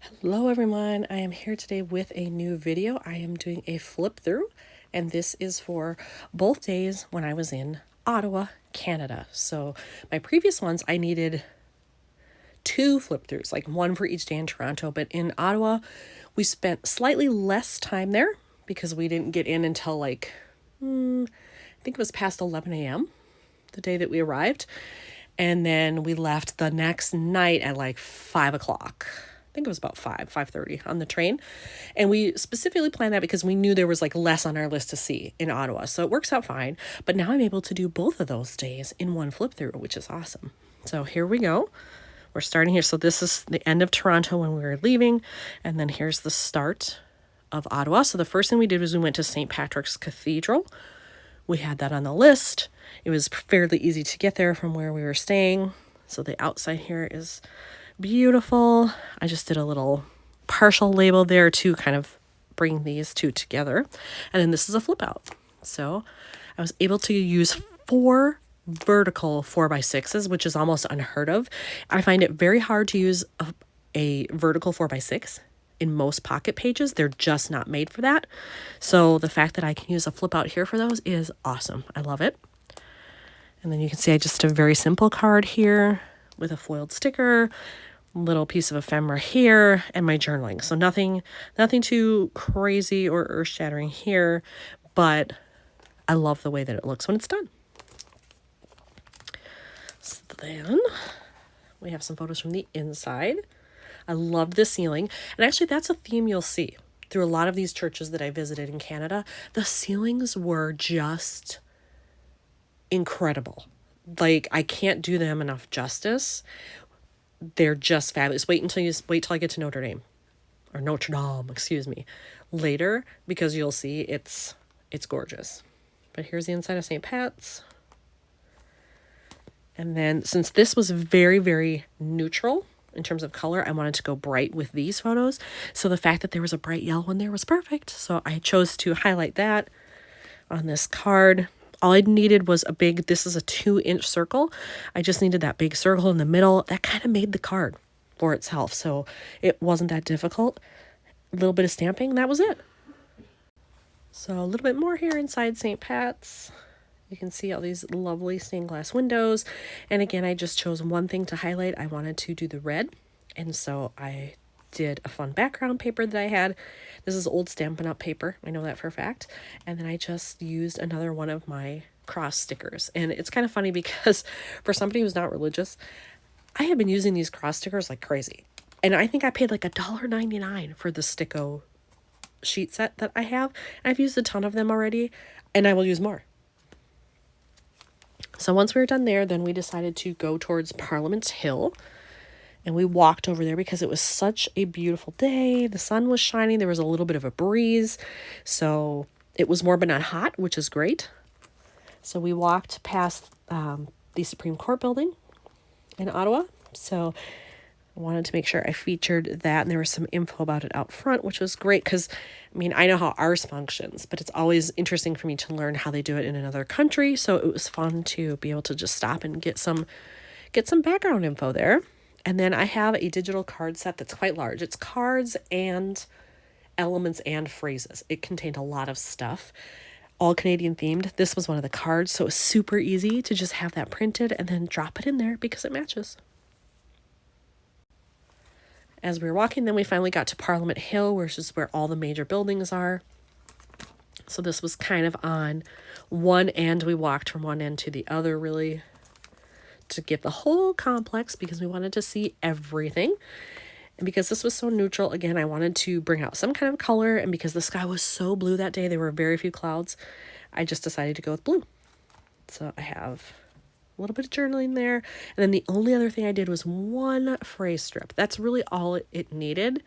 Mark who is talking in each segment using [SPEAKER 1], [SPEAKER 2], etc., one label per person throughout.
[SPEAKER 1] Hello everyone, I am here today with a new video. I am doing a flip through, and this is for both days when I was in Ottawa, Canada. So my previous ones I needed two flip throughs, like one for each day in Toronto, but in Ottawa we spent slightly less time there because we didn't get in until I think it was past 11 a.m. the day that we arrived, and then we left the next night at 5 o'clock. I think it was about 5:30 on the train. And we specifically planned that because we knew there was less on our list to see in Ottawa. So it works out fine. But now I'm able to do both of those days in one flip through, which is awesome. So here we go. We're starting here. So this is the end of Toronto when we were leaving. And then here's the start of Ottawa. So the first thing we did was we went to St. Patrick's Cathedral. We had that on the list. It was fairly easy to get there from where we were staying. So the outside here is beautiful. I just did a little partial label there to kind of bring these two together. And then this is a flip out. So I was able to use 4 vertical 4x6s, which is almost unheard of. I find it very hard to use a vertical 4x6 in most pocket pages. They're just not made for that. So the fact that I can use a flip out here for those is awesome. I love it. And then you can see I just did a very simple card here with a foiled sticker, little piece of ephemera here, and my journaling. So nothing too crazy or earth-shattering here, but I love the way that it looks when it's done. So then we have some photos from the inside. I love the ceiling. And actually that's a theme you'll see through a lot of these churches that I visited in Canada. The ceilings were just incredible. I can't do them enough justice. They're just fabulous. Wait till I get to Notre Dame excuse me, later, because you'll see it's gorgeous. But here's the inside of St. Pat's. And then since this was very, very neutral in terms of color, I wanted to go bright with these photos. So the fact that there was a bright yellow in there was perfect. So I chose to highlight that on this card. All I needed was this is a 2-inch circle. I just needed that big circle in the middle. That kind of made the card for itself. So it wasn't that difficult. A little bit of stamping, that was it. So a little bit more here inside St. Pat's. You can see all these lovely stained glass windows. And again, I just chose one thing to highlight. I wanted to do the red. And so I did a fun background paper that I had. This is old Stampin' Up paper. I know that for a fact. And then I just used another one of my cross stickers. And it's kind of funny because for somebody who's not religious, I have been using these cross stickers like crazy. And I think I paid $1.99 for the Sticko sheet set that I have. And I've used a ton of them already, and I will use more. So once we were done there, then we decided to go towards Parliament Hill. And we walked over there because it was such a beautiful day. The sun was shining. There was a little bit of a breeze. So it was warm but not hot, which is great. So we walked past the Supreme Court building in Ottawa. So I wanted to make sure I featured that. And there was some info about it out front, which was great because, I know how ours functions, but it's always interesting for me to learn how they do it in another country. So it was fun to be able to just stop and get some background info there. And then I have a digital card set that's quite large. It's cards and elements and phrases. It contained a lot of stuff, all Canadian themed. This was one of the cards, so it was super easy to just have that printed and then drop it in there because it matches. As we were walking, then we finally got to Parliament Hill, which is where all the major buildings are. So this was kind of on one end. We walked from one end to the other, really, to get the whole complex because we wanted to see everything. And because this was so neutral, again, I wanted to bring out some kind of color. And because the sky was so blue that day, there were very few clouds, I just decided to go with blue. So I have a little bit of journaling there. And then the only other thing I did was one phrase strip. That's really all it needed.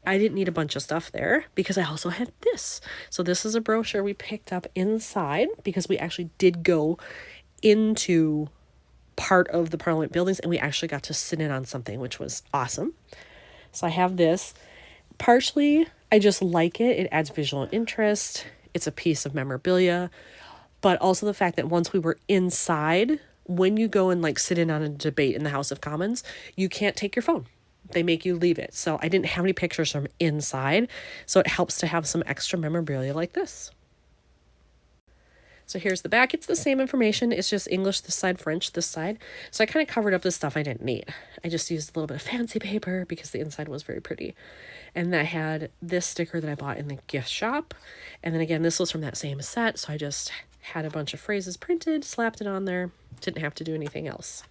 [SPEAKER 1] I didn't need a bunch of stuff there because I also had this. So this is a brochure we picked up inside because we actually did go into part of the Parliament buildings and we actually got to sit in on something, which was awesome. So I have this. Partially, I just like it. It adds visual interest. It's a piece of memorabilia. But also the fact that once we were inside, when you go and sit in on a debate in the House of Commons, you can't take your phone. they make you leave it. So I didn't have any pictures from inside. So it helps to have some extra memorabilia like this. So here's the back. It's the same information. It's just English this side, French this side. So I kind of covered up the stuff I didn't need. I just used a little bit of fancy paper because the inside was very pretty. And then I had this sticker that I bought in the gift shop. And then again, this was from that same set. So I just had a bunch of phrases printed, slapped it on there. Didn't have to do anything else.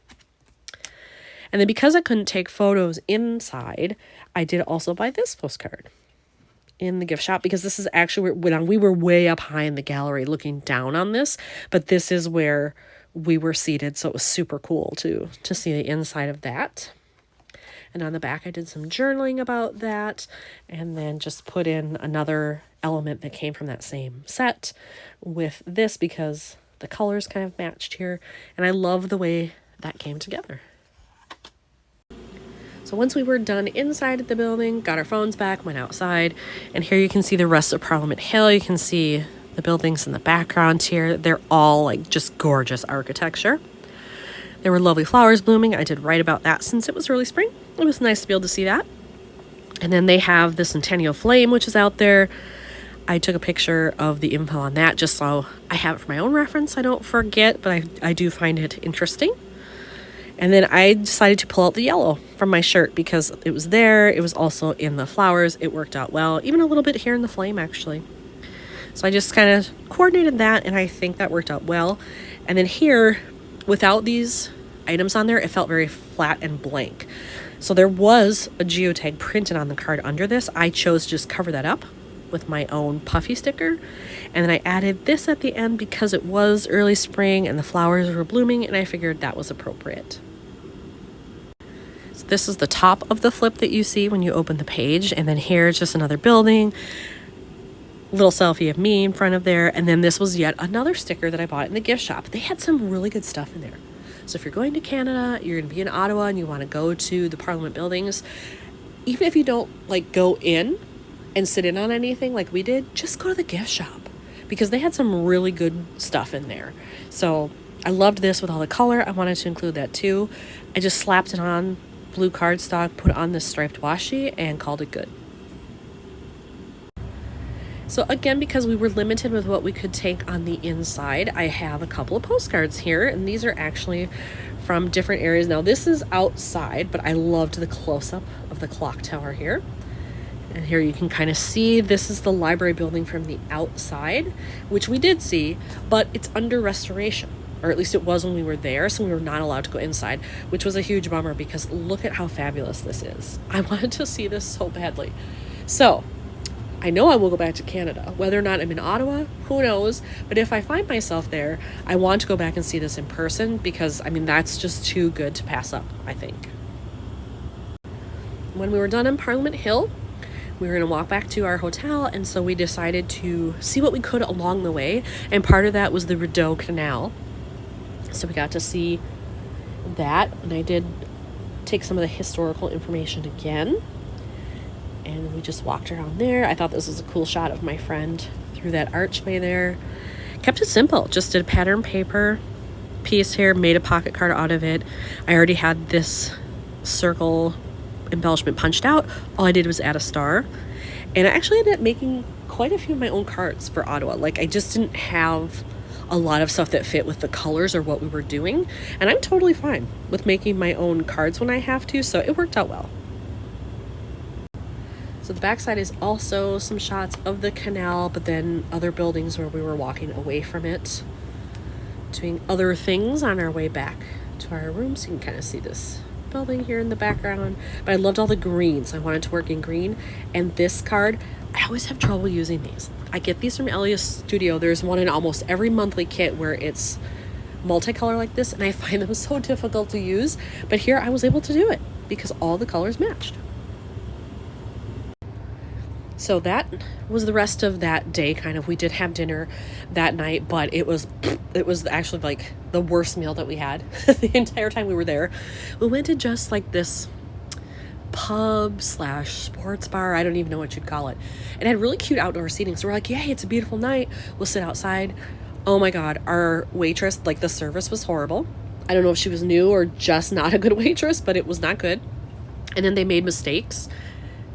[SPEAKER 1] And then because I couldn't take photos inside, I did also buy this postcard in the gift shop, because this is actually when we were way up high in the gallery looking down on this, but this is where we were seated, so it was super cool to see the inside of that. And on the back I did some journaling about that, and then just put in another element that came from that same set with this because the colors kind of matched here, and I love the way that came together. So once we were done inside the building, got our phones back, went outside, and here you can see the rest of Parliament Hill. You can see the buildings in the background here. They're all like just gorgeous architecture. There were lovely flowers blooming. I did write about that since it was early spring. It was nice to be able to see that. And then they have the Centennial Flame, which is out there. I took a picture of the info on that just so I have it for my own reference. I don't forget, but I do find it interesting. And then I decided to pull out the yellow from my shirt because it was there. It was also in the flowers. It worked out well, even a little bit here in the flame, actually. So I just kind of coordinated that, and I think that worked out well. And then here, without these items on there, it felt very flat and blank. So there was a geotag printed on the card under this. I chose to just cover that up with my own puffy sticker. And then I added this at the end because it was early spring and the flowers were blooming, and I figured that was appropriate. So this is the top of the flip that you see when you open the page. And then here's just another building, little selfie of me in front of there. And then this was yet another sticker that I bought in the gift shop. They had some really good stuff in there. So if you're going to Canada, you're going to be in Ottawa and you want to go to the Parliament buildings, even if you don't like go in and sit in on anything like we did, just go to the gift shop because they had some really good stuff in there. So I loved this with all the color. I wanted to include that too. I just slapped it on blue cardstock, put on this striped washi, and called it good. So again, because we were limited with what we could take on the inside, I have a couple of postcards here, and these are actually from different areas. Now this is outside, but I loved the close-up of the clock tower here. And here you can kind of see this is the library building from the outside, which we did see, but it's under restoration, or at least it was when we were there, so we were not allowed to go inside, which was a huge bummer because look at how fabulous this is. I wanted to see this so badly. So I know I will go back to Canada. Whether or not I'm in Ottawa, who knows? But if I find myself there, I want to go back and see this in person because, I mean, that's just too good to pass up, I think. When we were done in Parliament Hill, we were going to walk back to our hotel, and so we decided to see what we could along the way, and part of that was the Rideau Canal. So we got to see that, and I did take some of the historical information again. And we just walked around there. I thought this was a cool shot of my friend through that archway there. Kept it simple. Just did a pattern paper piece here, made a pocket card out of it. I already had this circle embellishment punched out. All I did was add a star. And I actually ended up making quite a few of my own cards for Ottawa. Like, I just didn't have a lot of stuff that fit with the colors or what we were doing. And I'm totally fine with making my own cards when I have to, so it worked out well. So the backside is also some shots of the canal, but then other buildings where we were walking away from it, doing other things on our way back to our room. So you can kind of see this building here in the background. But I loved all the greens. I wanted to work in green. And this card, I always have trouble using these. I get these from Elia's Studio. There's one in almost every monthly kit where it's multicolor like this, and I find them so difficult to use. But here I was able to do it because all the colors matched. So that was the rest of that day, kind of. We did have dinner that night, but it was actually like the worst meal that we had the entire time we were there. We went to just like this pub / sports bar. I don't even know what you'd call it. It had really cute outdoor seating. So we're like, yay, it's a beautiful night. We'll sit outside. Oh my God, our waitress, like the service was horrible. I don't know if she was new or just not a good waitress, but it was not good. And then they made mistakes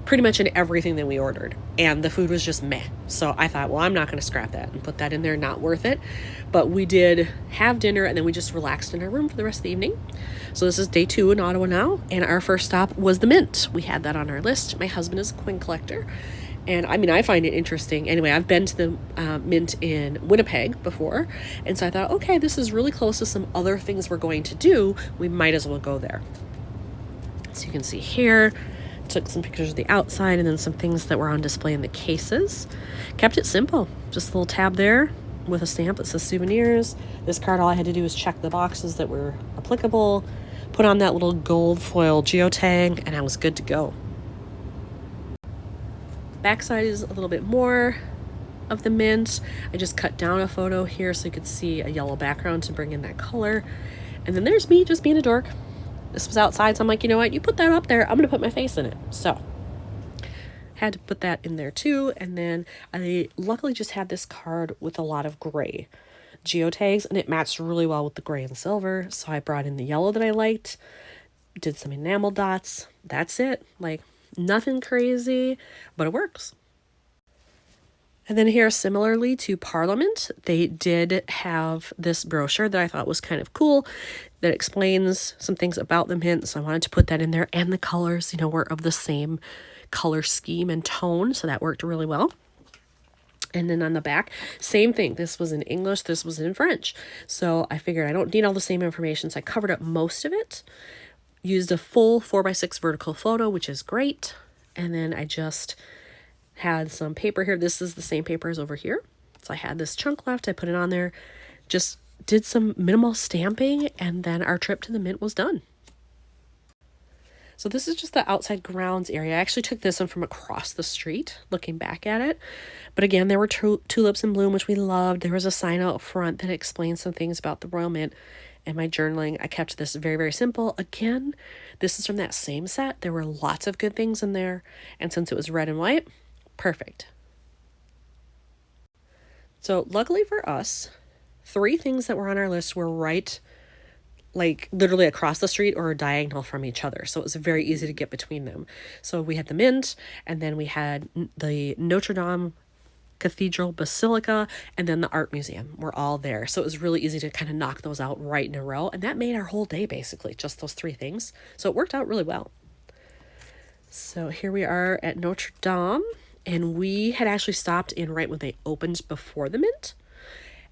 [SPEAKER 1] pretty much in everything that we ordered. And the food was just meh. So I thought, well, I'm not going to scrap that and put that in there. Not worth it. But we did have dinner, and then we just relaxed in our room for the rest of the evening. So this is day 2 in Ottawa now. And our first stop was the Mint. We had that on our list. My husband is a coin collector. And I mean, I find it interesting. Anyway, I've been to the Mint in Winnipeg before. And so I thought, okay, this is really close to some other things we're going to do. We might as well go there. So you can see here, took some pictures of the outside and then some things that were on display in the cases. Kept it simple. Just a little tab there with a stamp that says souvenirs. This card, all I had to do was check the boxes that were applicable, put on that little gold foil geotag, and I was good to go. Backside is a little bit more of the Mint. I just cut down a photo here so you could see a yellow background to bring in that color. And then there's me just being a dork. This was outside, so I'm like, you know what? You put that up there, I'm going to put my face in it. So had to put that in there too. And then I luckily just had this card with a lot of gray geotags, and it matched really well with the gray and silver. So I brought in the yellow that I liked, did some enamel dots. That's it. Like, nothing crazy, but it works. And then here, similarly to Parliament, they did have this brochure that I thought was kind of cool that explains some things about the Mint. So I wanted to put that in there, and the colors, were of the same color scheme and tone. So that worked really well. And then on the back, same thing. This was in English, this was in French. So I figured I don't need all the same information. So I covered up most of it, used a full 4x6 vertical photo, which is great. And then I just had some paper here. This is the same paper as over here. So I had this chunk left. I put it on there, just did some minimal stamping, and then our trip to the Mint was done. So this is just the outside grounds area. I actually took this one from across the street, looking back at it. But again, there were tulips in bloom, which we loved. There was a sign out front that explained some things about the Royal Mint. And my journaling, I kept this very, very simple. Again, this is from that same set. There were lots of good things in there. And since it was red and white, perfect. So luckily for us, 3 things that were on our list were right, like literally across the street or diagonal from each other. So it was very easy to get between them. So we had the Mint, and then we had the Notre Dame Cathedral Basilica, and then the Art Museum were all there. So it was really easy to kind of knock those out right in a row. And that made our whole day, basically, just those 3 things. So it worked out really well. So here we are at Notre Dame. And we had actually stopped in right when they opened before the Mint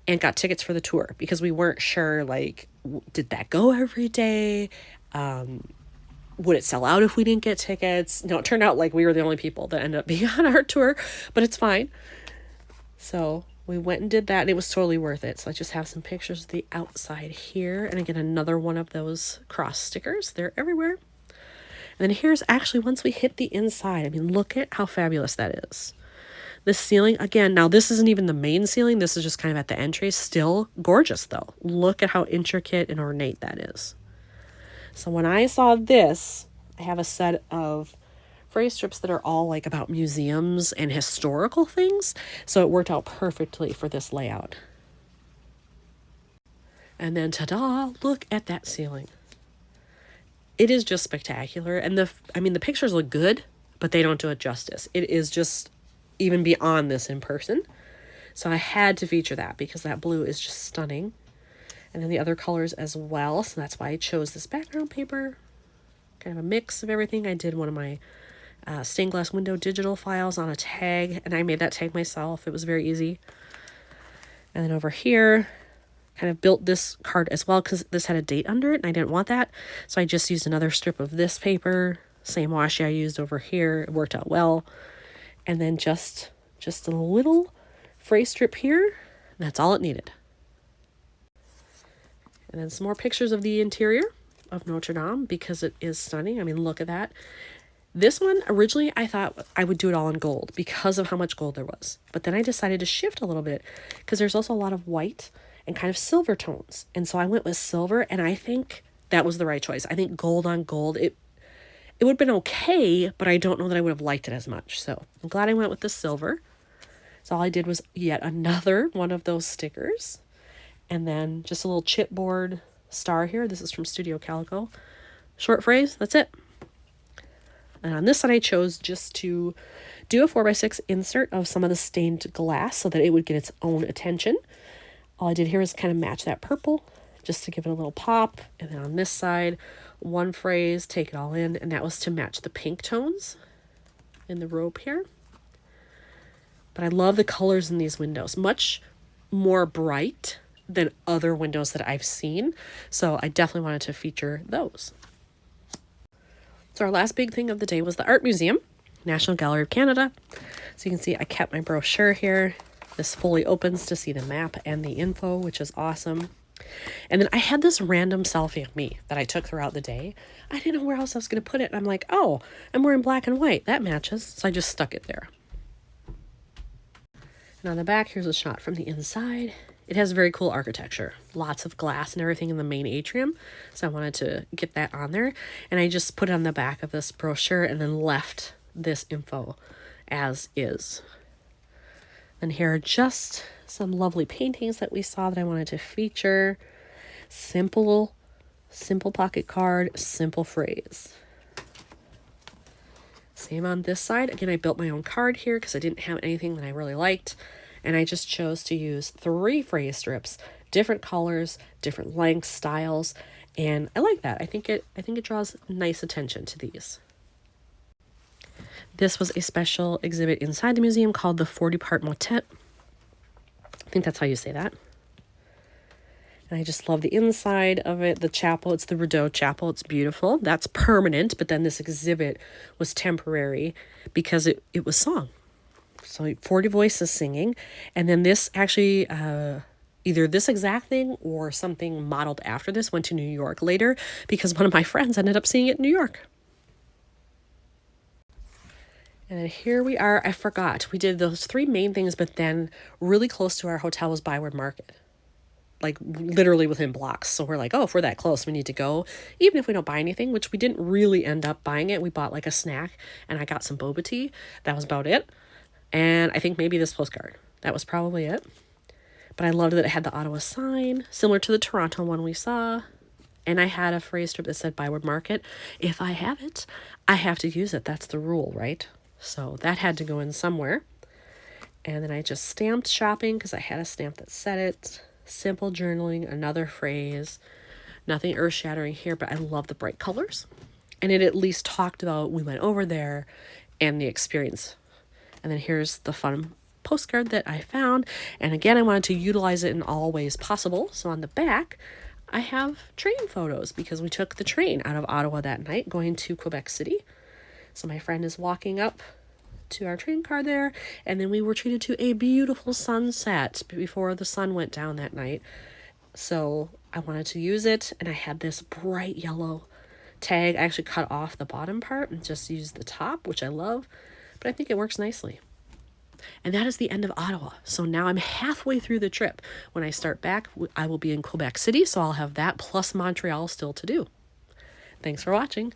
[SPEAKER 1] and got tickets for the tour because we weren't sure, like, did that go every day? Would it sell out if we didn't get tickets? No, it turned out like we were the only people that ended up being on our tour, but it's fine. So we went and did that, and it was totally worth it. So I just have some pictures of the outside here. And again, another one of those cross stickers. They're everywhere. And then here's actually, once we hit the inside, I mean, look at how fabulous that is. The ceiling, again, now this isn't even the main ceiling. This is just kind of at the entry. Still gorgeous, though. Look at how intricate and ornate that is. So when I saw this, I have a set of phrase strips that are all like about museums and historical things. So it worked out perfectly for this layout. And then, ta-da, look at that ceiling. It is just spectacular. And the pictures look good, but they don't do it justice. It is just even beyond this in person. So I had to feature that because that blue is just stunning. And then the other colors as well. So that's why I chose this background paper. Kind of a mix of everything. I did one of my stained glass window digital files on a tag, and I made that tag myself. It was very easy. And then over here, kind of built this card as well because this had a date under it and I didn't want that. So I just used another strip of this paper, same washi I used over here. It worked out well. And then just a little phrase strip here. That's all it needed. And then some more pictures of the interior of Notre Dame because it is stunning. I mean, look at that. This one, originally, I thought I would do it all in gold because of how much gold there was. But then I decided to shift a little bit because there's also a lot of white and kind of silver tones. And so I went with silver, and I think that was the right choice. I think gold on gold, it would have been okay, but I don't know that I would have liked it as much. So I'm glad I went with the silver. So all I did was yet another one of those stickers. And then just a little chipboard star here. This is from Studio Calico. Short phrase, that's it. And on this side, I chose just to do a 4x6 insert of some of the stained glass so that it would get its own attention. All I did here is kind of match that purple just to give it a little pop. And then on this side, one phrase, take it all in, and that was to match the pink tones in the robe here. But I love the colors in these windows, much more bright than other windows that I've seen. So I definitely wanted to feature those. So our last big thing of the day was the Art Museum, National Gallery of Canada. So you can see I kept my brochure here. This fully opens to see the map and the info, which is awesome. And then I had this random selfie of me that I took throughout the day. I didn't know where else I was going to put it. I'm like, oh, I'm wearing black and white. That matches. So I just stuck it there. And on the back, here's a shot from the inside. It has very cool architecture. Lots of glass and everything in the main atrium. So I wanted to get that on there. And I just put it on the back of this brochure and then left this info as is. And here are just some lovely paintings that we saw that I wanted to feature. Simple pocket card, simple phrase. Same on this side. Again, I built my own card here because I didn't have anything that I really liked. And I just chose to use 3 phrase strips, different colors, different lengths, styles. And I like that. I think it draws nice attention to these. This was a special exhibit inside the museum called the 40-part motet. I think that's how you say that. And I just love the inside of it. The chapel, it's the Rideau Chapel. It's beautiful. That's permanent, but then this exhibit was temporary because it was song. So 40 voices singing. And then this actually, either this exact thing or something modeled after this went to New York later because one of my friends ended up seeing it in New York. And then here we are. I forgot. We did those 3 main things, but then really close to our hotel was Byward Market. Like literally within blocks. So we're like, oh, if we're that close, we need to go. Even if we don't buy anything, which we didn't really end up buying it. We bought like a snack and I got some boba tea. That was about it. And I think maybe this postcard. That was probably it. But I loved that it had the Ottawa sign, similar to the Toronto one we saw. And I had a phrase strip that said Byward Market. If I have it, I have to use it. That's the rule, right? So that had to go in somewhere. And then I just stamped shopping because I had a stamp that said it. Simple journaling, another phrase. Nothing earth-shattering here, but I love the bright colors. And it at least talked about we went over there and the experience. And then here's the fun postcard that I found. And again, I wanted to utilize it in all ways possible. So on the back, I have train photos because we took the train out of Ottawa that night going to Quebec City. So my friend is walking up to our train car there, and then we were treated to a beautiful sunset before the sun went down that night. So I wanted to use it, and I had this bright yellow tag. I actually cut off the bottom part and just used the top, which I love, but I think it works nicely. And that is the end of Ottawa. So now I'm halfway through the trip. When I start back, I will be in Quebec City, so I'll have that plus Montreal still to do. Thanks for watching.